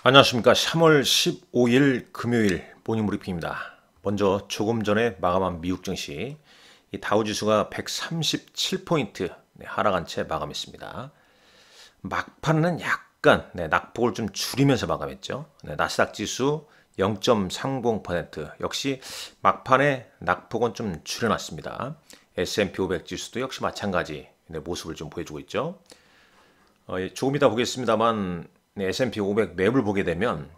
안녕하십니까. 3월 15일 금요일 모닝브리핑입니다. 먼저 조금 전에 마감한 미국 증시, 이 다우지수가 137포인트 하락한 채 마감했습니다. 막판은 약간 낙폭을 좀 줄이면서 마감했죠. 나스닥 지수 0.30%, 역시 막판에 낙폭은 좀 줄여놨습니다. S&P 500 지수도 역시 마찬가지 모습을 좀 보여주고 있죠. 조금 이따 보겠습니다만 S&P 500 맵을 보게 되면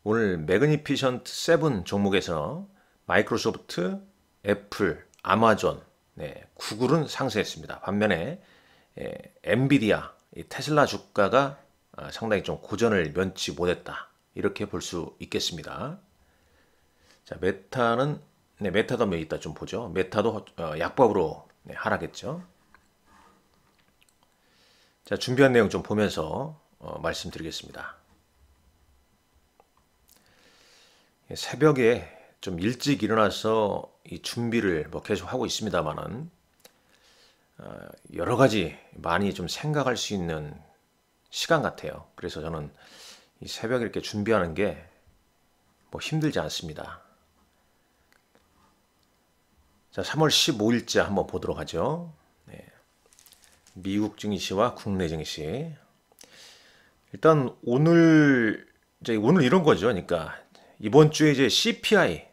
오늘 매그니피션트 7 종목에서 마이크로소프트, 애플, 아마존, 구글은 상승했습니다. 반면에 엔비디아, 테슬라 주가가 상당히 좀 고전을 면치 못했다, 이렇게 볼 수 있겠습니다. 자, 메타는 메타도 몇 있다 좀 보죠. 메타도 약법으로 하락했죠. 자, 준비한 내용 좀 보면서 말씀드리겠습니다. 새벽에 좀 일찍 일어나서 이 준비를 계속 하고 있습니다만은 여러 가지 많이 좀 생각할 수 있는 시간 같아요. 그래서 저는 이 새벽에 이렇게 준비하는 게 힘들지 않습니다. 자, 3월 15일자 한번 보도록 하죠. 미국 증시와 국내 증시. 일단 오늘 이런 거죠. 그러니까 이번 주에 이제 CPI,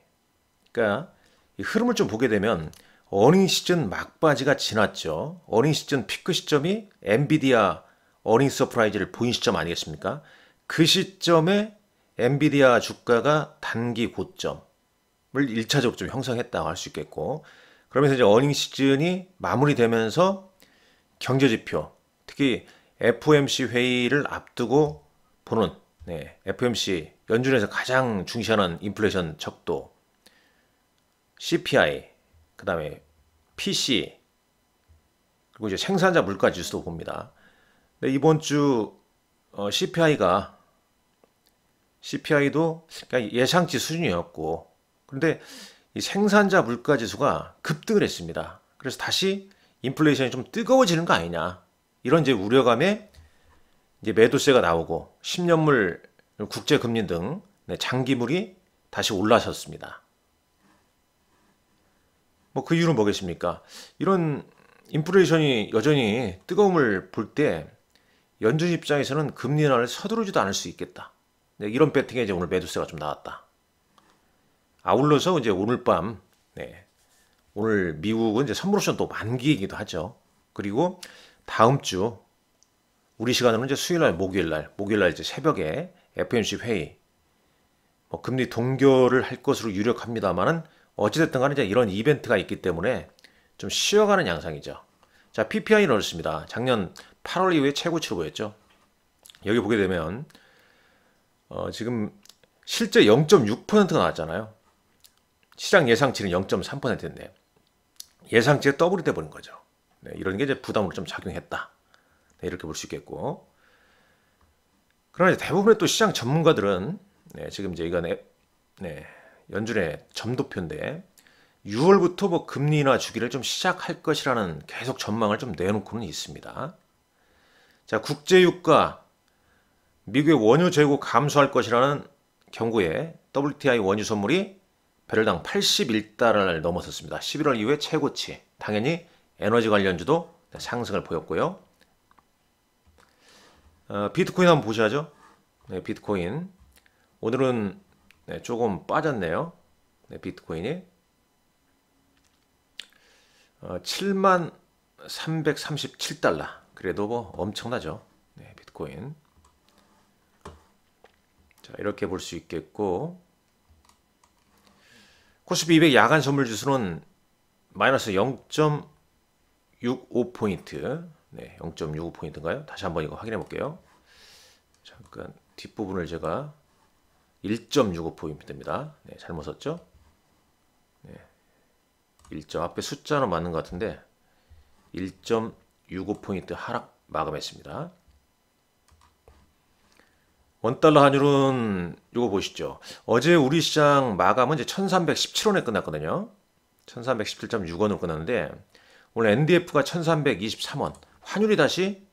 그러니까 이 흐름을 좀 보게 되면 어닝 시즌 막바지가 지났죠. 어닝 시즌 피크 시점이 엔비디아 어닝 서프라이즈를 보인 시점 아니겠습니까? 그 시점에 엔비디아 주가가 단기 고점을 1차적으로 좀 형성했다고 할 수 있겠고, 그러면서 이제 어닝 시즌이 마무리되면서 경제지표, 특히 FOMC 회의를 앞두고 보는 FOMC 연준에서 가장 중시하는 인플레이션 척도, CPI, 그 다음에 PC, 그리고 이제 생산자 물가 지수도 봅니다. 근데 이번 주 CPI도 예상치 수준이었고, 그런데 이 생산자 물가 지수가 급등을 했습니다. 그래서 다시 인플레이션이 좀 뜨거워지는 거 아니냐, 이런 이제 우려감에 이제 매도세가 나오고 10년물 국제금리 등 장기물이 다시 올라섰습니다. 그 이유는 뭐겠습니까? 이런 인플레이션이 여전히 뜨거움을 볼 때 연준 입장에서는 금리 인하를 서두르지도 않을 수 있겠다, 이런 배팅에 이제 오늘 매도세가 좀 나왔다. 아울러서 이제 오늘 밤, 오늘 미국은 이제 선물 옵션 또 만기이기도 하죠. 그리고 다음 주 우리 시간으로 이제 수요일날, 목요일날 이제 새벽에 FOMC 회의, 금리 동결을 할 것으로 유력합니다만은 어찌됐든 간에 이제 이런 이벤트가 있기 때문에 좀 쉬어가는 양상이죠. 자, PPI는 어떻습니다. 작년 8월 이후에 최고치로 보였죠. 여기 보게 되면 지금 실제 0.6%가 나왔잖아요. 시장 예상치는 0.3%인데 예상치에 더블이 돼버린 거죠. 이런 게 이제 부담으로 좀 작용했다, 이렇게 볼 수 있겠고, 그러나 이제 대부분의 또 시장 전문가들은 지금 이제 이건 연준의 점도표인데 6월부터 금리 인하 주기를 좀 시작할 것이라는 계속 전망을 좀 내놓고는 있습니다. 자, 국제유가, 미국의 원유 재고 감소할 것이라는 경고에 WTI 원유 선물이 배럴당 81달러를 넘어섰습니다. 11월 이후에 최고치. 당연히 에너지 관련주도 상승을 보였고요. 비트코인 한번 보셔야죠. 비트코인 오늘은 조금 빠졌네요. 비트코인이 7337달러, 그래도 엄청나죠. 비트코인. 자, 이렇게 볼 수 있겠고, 코스피 200 야간 선물 지수는 마이너스 0.65포인트, 0.65포인트인가요? 다시 한번 이거 확인해 볼게요. 잠깐 뒷부분을 제가 1.65포인트입니다. 잘못 썼죠? 1점 앞에 숫자는 맞는 것 같은데 1.65포인트 하락 마감했습니다. 원달러 환율은 이거 보시죠. 어제 우리 시장 마감은 이제 1317원에 끝났거든요. 1317.6원으로 끝났는데 오늘 NDF가 1323원. 환율이 다시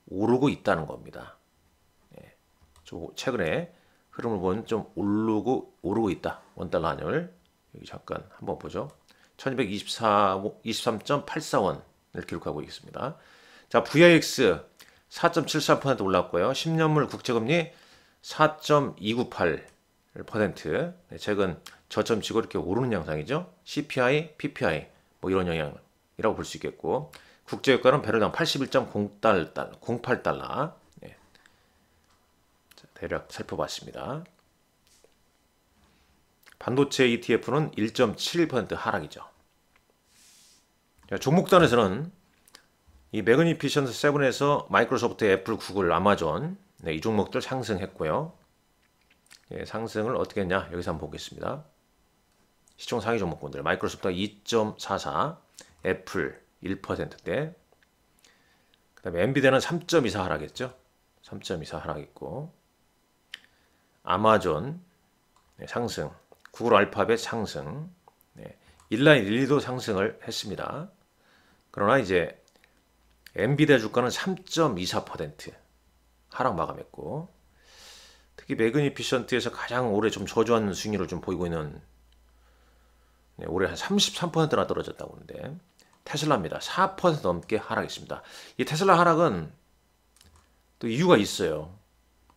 오르고 있다는 겁니다. 최근에 흐름을 보면 좀 오르고 있다. 원달러 환율. 여기 잠깐 한번 보죠. 1224, 23.84원을 기록하고 있습니다. 자, VIX 4.73% 올랐고요. 10년물 국채금리 4.298%. 최근 저점 치고 이렇게 오르는 양상이죠. CPI, PPI 뭐 이런 영향이라고 볼 수 있겠고, 국제유가는 배럴당 81.08달러. 네. 자, 대략 살펴봤습니다. 반도체 ETF는 1.71% 하락이죠. 자, 종목단에서는 이 매그니피션트 7에서 마이크로소프트, 애플, 구글, 아마존, 네, 이 종목들 상승했고요. 예, 상승을 어떻게 했냐 여기서 한번 보겠습니다. 시총 상위 종목군들 마이크로소프트가 2.44, 애플 1%대, 그 다음에 엔비디아는 3.24 하락했죠. 3.24 하락했고, 아마존 네, 상승, 구글 알파벳 상승, 네, 일라인 릴리도 상승을 했습니다. 그러나 이제 엔비디아 주가는 3.24% 하락 마감했고, 특히 매그니피션트에서 가장 올해 좀 저조한 수익률을 좀 보이고 있는, 네, 올해 한 33%나 떨어졌다고 하는데, 테슬라입니다. 4% 넘게 하락했습니다. 이 테슬라 하락은 또 이유가 있어요.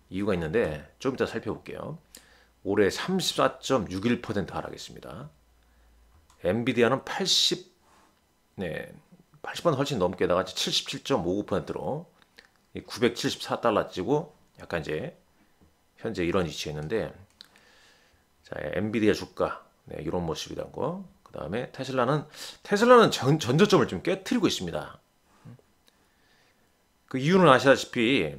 이유가 있는데 좀 이따 살펴볼게요. 올해 34.61% 하락했습니다. 엔비디아는 80번 훨씬 넘게다가 77.59%로 974달러 찌고 약간 이제 현재 이런 위치에 있는데, 자, 엔비디아 주가 네, 이런 모습이란 거. 그 다음에 테슬라는 전저점을 좀 깨트리고 있습니다. 그 이유는 아시다시피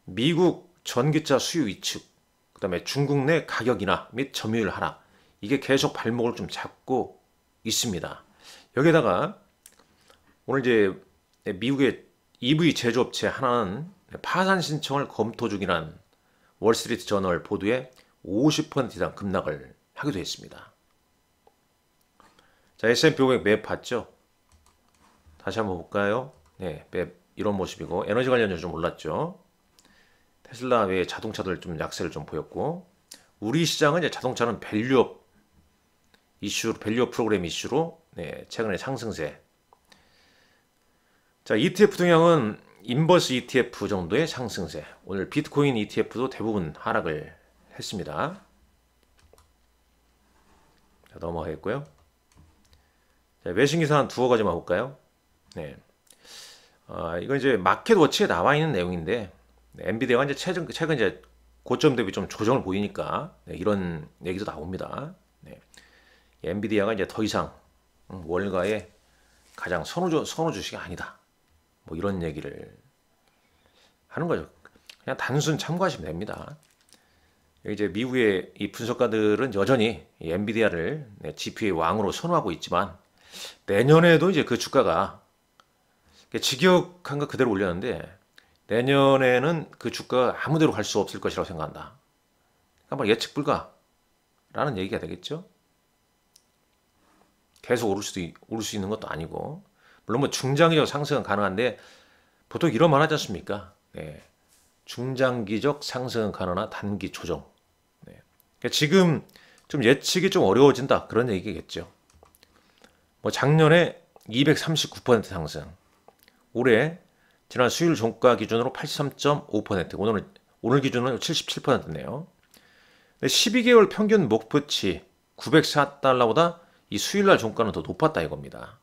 미국 전기차 수요 위축, 그 다음에 중국 내 가격 인하 및 점유율 하락, 이게 계속 발목을 좀 잡고 있습니다. 여기에다가 오늘 이제 미국의 EV 제조업체 하나는 파산 신청을 검토 중이라는 월스트리트 저널 보도에 50% 이상 급락을 하기도 했습니다. 자, S&P 500 맵 봤죠? 다시 한번 볼까요? 네, 맵 이런 모습이고, 에너지 관련주 좀 올랐죠. 테슬라 외에 자동차들 좀 약세를 좀 보였고, 우리 시장은 이제 자동차는 밸류업 프로그램 이슈로 네, 최근에 상승세. 자, ETF 동향은 인버스 ETF 정도의 상승세. 오늘 비트코인 ETF도 대부분 하락을 했습니다. 자, 넘어가겠고요. 자, 외신 기사 한 두어 가지만 볼까요? 네. 이건 이제 마켓워치에 나와 있는 내용인데, 네, 엔비디아가 이제 최근 이제 고점 대비 좀 조정을 보이니까 네, 이런 얘기도 나옵니다. 네. 엔비디아가 이제 더 이상 월가의 가장 선호 주식이 아니다. 뭐 이런 얘기를 하는 거죠. 그냥 단순 참고하시면 됩니다. 이제 미국의 이 분석가들은 여전히 이 엔비디아를 네, GPU의 왕으로 선호하고 있지만, 내년에도 이제 그 주가가 직역한 거 그대로 올렸는데, 내년에는 그 주가가 아무데로 갈 수 없을 것이라고 생각한다. 그러니까 예측 불가라는 얘기가 되겠죠. 계속 오를 수 있는 것도 아니고, 물론 뭐 중장기적 상승은 가능한데 보통 이런 말 하지 않습니까? 네. 중장기적 상승은 가능하나 단기 조정. 네. 그러니까 지금 좀 예측이 좀 어려워진다, 그런 얘기겠죠. 뭐 작년에 239% 상승, 올해 지난 수요일 종가 기준으로 83.5%, 오늘 기준으로 77%네요. 12개월 평균 목표치 904달러보다 이 수요일날 종가는 더 높았다 이겁니다.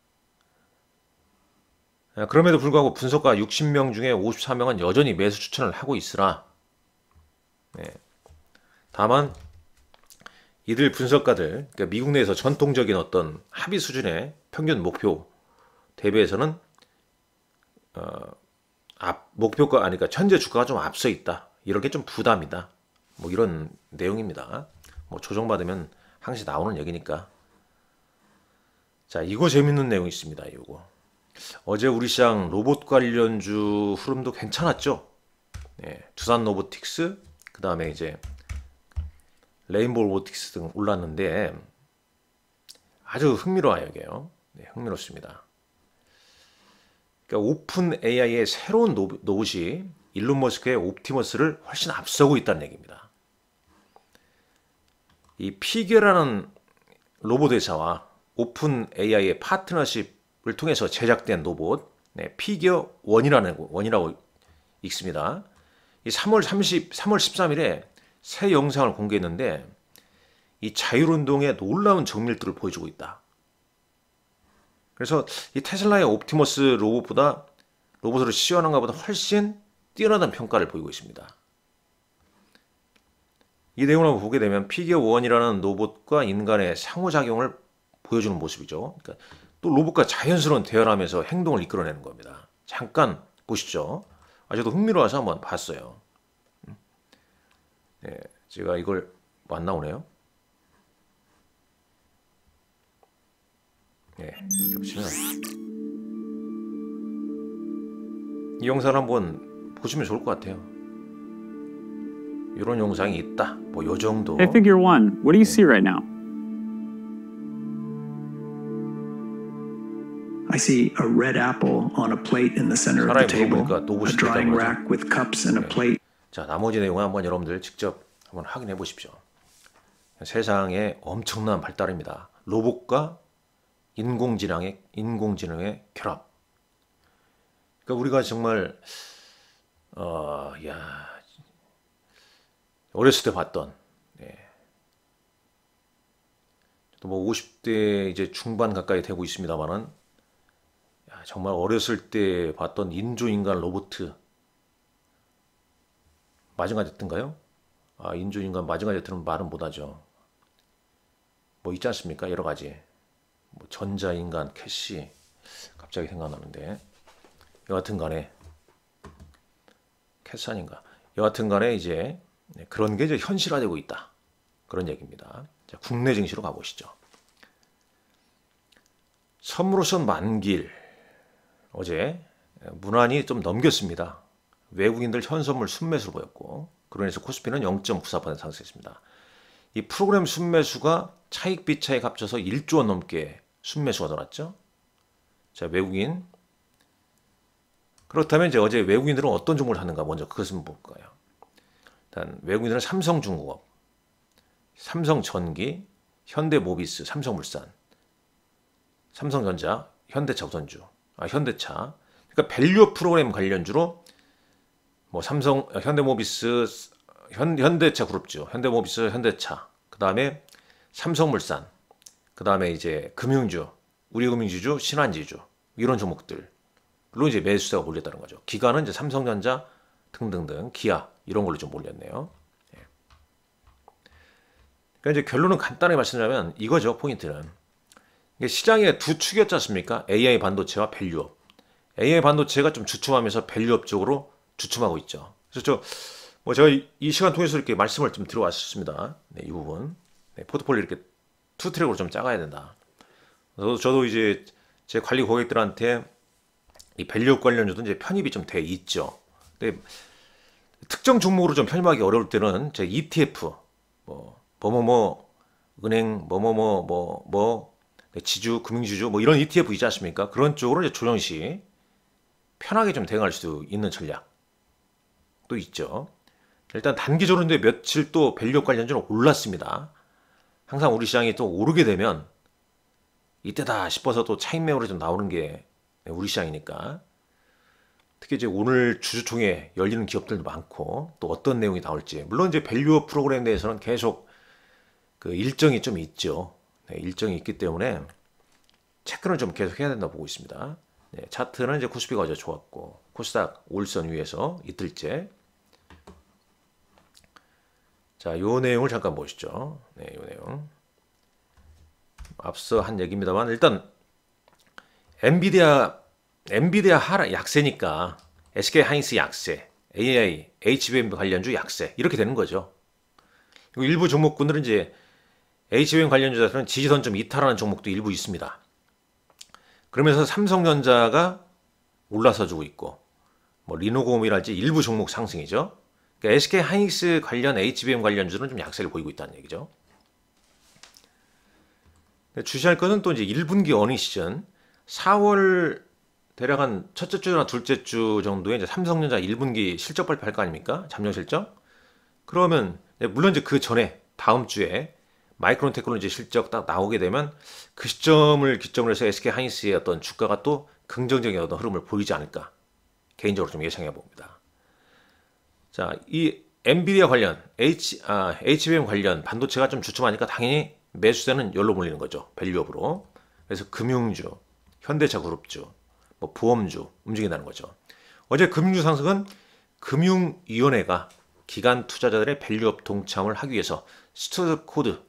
그럼에도 불구하고 분석가 60명 중에 54명은 여전히 매수 추천을 하고 있으나, 네. 다만 이들 분석가들, 그러니까 미국 내에서 전통적인 어떤 합의 수준의 평균 목표 대비해서는 목표가 아니까 현재 주가가 좀 앞서 있다. 이런 게 좀 부담이다. 뭐 이런 내용입니다. 뭐 조정받으면 항시 나오는 얘기니까. 자, 이거 재밌는 내용이 있습니다. 이거. 어제 우리 시장 로봇 관련주 흐름도 괜찮았죠. 네, 두산 로보틱스, 그 다음에 이제 레인보우 로보틱스 등 올랐는데 아주 흥미로워요, 이게요. 네, 흥미롭습니다. 그러니까 오픈 AI의 새로운 로봇이 일론 머스크의 옵티머스를 훨씬 앞서고 있다는 얘기입니다. 이 피겨라는 로봇 회사와 오픈 AI의 파트너십을 통해서 제작된 로봇, 피겨 원이라고 읽습니다. 이 3월 13일에 새 영상을 공개했는데 이 자율운동의 놀라운 정밀도를 보여주고 있다. 그래서 이 테슬라의 옵티머스 로봇으로 시연한 것보다 훨씬 뛰어나다는 평가를 보이고 있습니다. 이 내용을 한번 보게 되면 피겨 원이라는 로봇과 인간의 상호작용을 보여주는 모습이죠. 그러니까 또 로봇과 자연스러운 대화를 하면서 행동을 이끌어내는 겁니다. 잠깐 보시죠. 저도 흥미로워서 한번 봤어요. 네, 제가 이걸 안 나오네요. 네, 이렇게 보시면 이 영상을 한번 보시면 좋을 것 같아요. 이런 영상이 있다. 뭐 요 정도. Hey, figure one, what do you see right now? I see a red apple on a plate in the center of the table, a drying rack with cups and a plate. 자, 나머지 내용은 한번 여러분들 직접 한번 확인해 보십시오. 세상에 엄청난 발달입니다. 로봇과 인공지능의 결합. 그러니까 우리가 정말 어렸을 때 봤던, 또 뭐 50대 이제 중반 가까이 되고 있습니다만은 정말 어렸을 때 봤던 인조인간 로보트 마징가 제트인가요? 인조인간 마징가 제트는 말은 못하죠. 뭐 있지 않습니까? 여러 가지. 뭐 전자인간 캐시 갑자기 생각나는데 여하튼 간에 캐산인가 여하튼 간에 이제 그런 게 이제 현실화되고 있다. 그런 얘기입니다. 자, 국내 증시로 가보시죠. 선물옵션 만길 어제 무난히 좀 넘겼습니다. 외국인들 현선물 순매수를 보였고 그로 인해서 코스피는 0.94% 상승했습니다. 이 프로그램 순매수가 차익 비차익 합쳐서 1조 원 넘게 순매수가 돌았죠. 자, 외국인. 그렇다면 이제 어제 외국인들은 어떤 종목을 하는가 먼저 그것을 볼까요? 일단 외국인들은 삼성중공업, 삼성전기, 현대모비스, 삼성물산, 삼성전자, 현대차 우선주, 현대차. 그러니까 밸류업 프로그램 관련주로 뭐 삼성, 현대모비스, 현대차 그룹주, 현대모비스, 현대차. 그 다음에 삼성물산. 그 다음에 이제 금융주, 우리금융지주, 신한지주 이런 종목들로 이제 매수세가 몰렸다는 거죠. 기관은 이제 삼성전자 등등등, 기아 이런 걸로 좀 몰렸네요. 그러니까 이제 결론은 간단하게 말씀드리면 이거죠. 포인트는 시장의 두 축이었지 않습니까? AI 반도체와 밸류업. AI 반도체가 좀 주춤하면서 밸류업 쪽으로 주춤하고 있죠. 그래서 제가 이 시간 통해서 이렇게 말씀을 좀 들어왔습니다. 이 부분 포트폴리오 이렇게 투 트랙으로 좀 짜가야 된다. 저도 이제 제 관리 고객들한테 이 밸류업 관련주도 이제 편입이 좀 돼 있죠. 근데 특정 종목으로 좀 편입하기 어려울 때는 제 ETF 뭐뭐뭐 은행 지주 금융지주 뭐 이런 ETF 있지 않습니까? 그런 쪽으로 이제 조정시 편하게 좀 대응할 수 있는 전략도 있죠. 일단 단기적으로 이제 며칠 또 밸류업 관련주는 올랐습니다. 항상 우리 시장이 또 오르게 되면 이때다 싶어서 또 차익 매물이 좀 나오는 게 우리 시장이니까. 특히 이제 오늘 주주총회 열리는 기업들도 많고 또 어떤 내용이 나올지. 물론 이제 밸류업 프로그램에 대해서는 계속 그 일정이 좀 있죠. 일정이 있기 때문에 체크는 좀 계속 해야 된다고 보고 있습니다. 차트는 이제 코스피가 어제 좋았고 코스닥 5일선 위에서 이틀째. 자, 요 내용을 잠깐 보시죠. 요 내용. 앞서 한 얘기입니다만 일단 엔비디아 하락 약세니까 SK 하이닉스 약세, AI, HBM 관련주 약세 이렇게 되는 거죠. 일부 종목군들은 이제 HBM 관련주들은 지지선 좀 이탈하는 종목도 일부 있습니다. 그러면서 삼성전자가 올라서 주고 있고 뭐 리노공이랄지 일부 종목 상승이죠. 그러니까 SK 하이닉스 관련 HBM 관련주는 좀 약세를 보이고 있다는 얘기죠. 주시할 것은 또 이제 1분기 어닝 시즌 4월 대략 한 첫째 주나 둘째 주 정도에 이제 삼성전자 1분기 실적 발표할 거 아닙니까? 잠정 실적. 그러면 물론 이제 그 전에 다음 주에 마이크론 테크놀로지 실적 딱 나오게 되면 그 시점을 기점으로 해서 SK 하이닉스의 어떤 주가가 또 긍정적인 어떤 흐름을 보이지 않을까 개인적으로 좀 예상해 봅니다. 자, 이 엔비디아 관련, HBM 관련 반도체가 좀 주춤하니까 당연히 매수세는 열로 몰리는 거죠. 밸류업으로. 그래서 금융주, 현대차 그룹주, 뭐 보험주 움직인다는 거죠. 어제 금융주 상승은 금융위원회가 기관 투자자들의 밸류업 동참을 하기 위해서 스튜어드 코드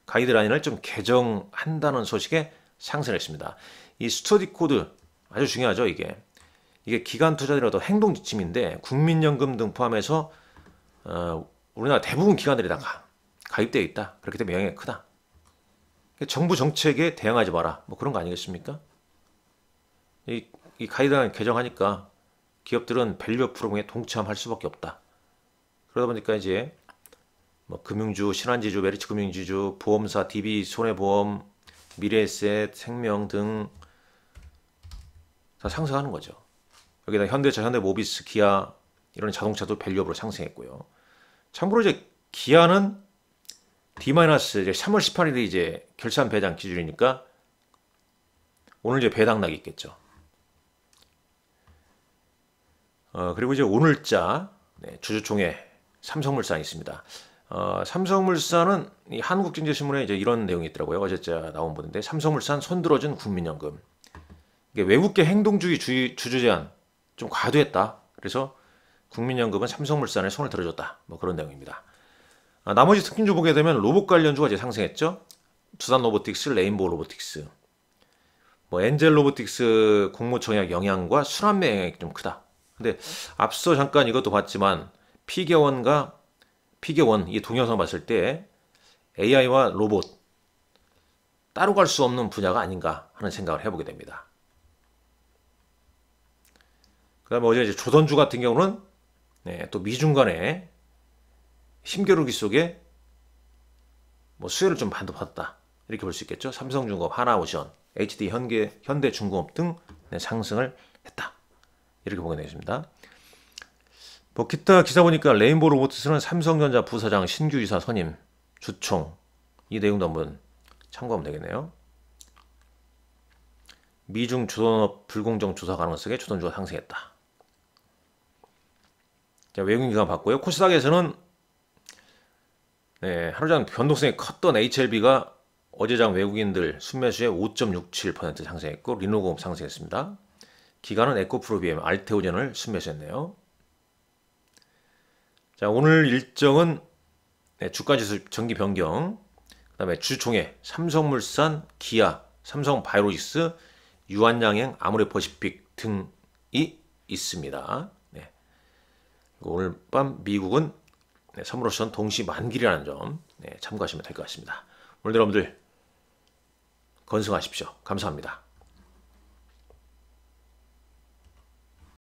가이드라인을 좀 개정한다는 소식에 상승했습니다. 이 스튜어드 코드 아주 중요하죠. 이게 기관 투자자들의 어떤 행동 지침인데 국민연금 등 포함해서 우리나라 대부분 기관들이 다 가입되어 있다. 그렇기 때문에 영향이 크다. 정부 정책에 대응하지 마라. 뭐 그런 거 아니겠습니까? 이 가이드라인 개정하니까 기업들은 밸류업 프로그램에 동참할 수밖에 없다. 그러다 보니까 이제 뭐 금융주, 신한지주, 메리츠금융지주, 보험사, DB, 손해보험, 미래에셋, 생명 등 다 상승하는 거죠. 여기다 현대차, 현대모비스, 기아 이런 자동차도 밸류업으로 상승했고요. 참고로 이제 기아는 D- 이제 3월 18일이 이제 결산 배당 기준이니까 오늘 이제 배당락이 있겠죠. 그리고 이제 오늘자 주주총회 삼성물산이 있습니다. 삼성물산은 이 한국경제신문에 이제 이런 내용이 있더라고요. 어제자 나온 보는데 삼성물산 손들어준 국민연금. 이게 외국계 행동주의 주주 제한 좀 과도했다. 그래서 국민연금은 삼성물산에 손을 들어줬다. 뭐 그런 내용입니다. 나머지 특징주 보게 되면 로봇 관련주가 이제 상승했죠. 두산 로보틱스, 레인보우 로보틱스, 뭐 엔젤 로보틱스 공모청약 영향과 순환매 영향이 좀 크다. 근데 앞서 잠깐 이것도 봤지만 피겨원 이 동영상 봤을 때 AI와 로봇 따로 갈 수 없는 분야가 아닌가 하는 생각을 해보게 됩니다. 그다음에 어제 이제 조선주 같은 경우는 또 미중 간의 힘겨루기 속에 뭐 수혜를 좀 받았다 이렇게 볼 수 있겠죠. 삼성중공업, 하나오션, HD 현대중공업 등 상승을 했다 이렇게 보게 되겠습니다. 뭐 기타 기사 보니까 레인보우 로보틱스는 삼성전자 부사장 신규 이사 선임 주총 이 내용도 한번 참고하면 되겠네요. 미중 조선업 불공정 조사 가능성에 조선주가 상승했다. 자, 외국인 기관 봤고요. 코스닥에서는 하루장 변동성이 컸던 HLB가 어제장 외국인들 순매수에 5.67% 상승했고 리노공업 상승했습니다. 기관은 에코프로비엠, 알테오젠을 순매수했네요. 자, 오늘 일정은 주가지수 정기 변경, 그 다음에 주총회, 삼성물산, 기아, 삼성바이오로직스, 유한양행, 아모레퍼시픽 등이 있습니다. 오늘 밤 미국은 선물옵션 동시 만기라는 점 참고하시면 될 것 같습니다. 오늘 여러분들 건승하십시오. 감사합니다.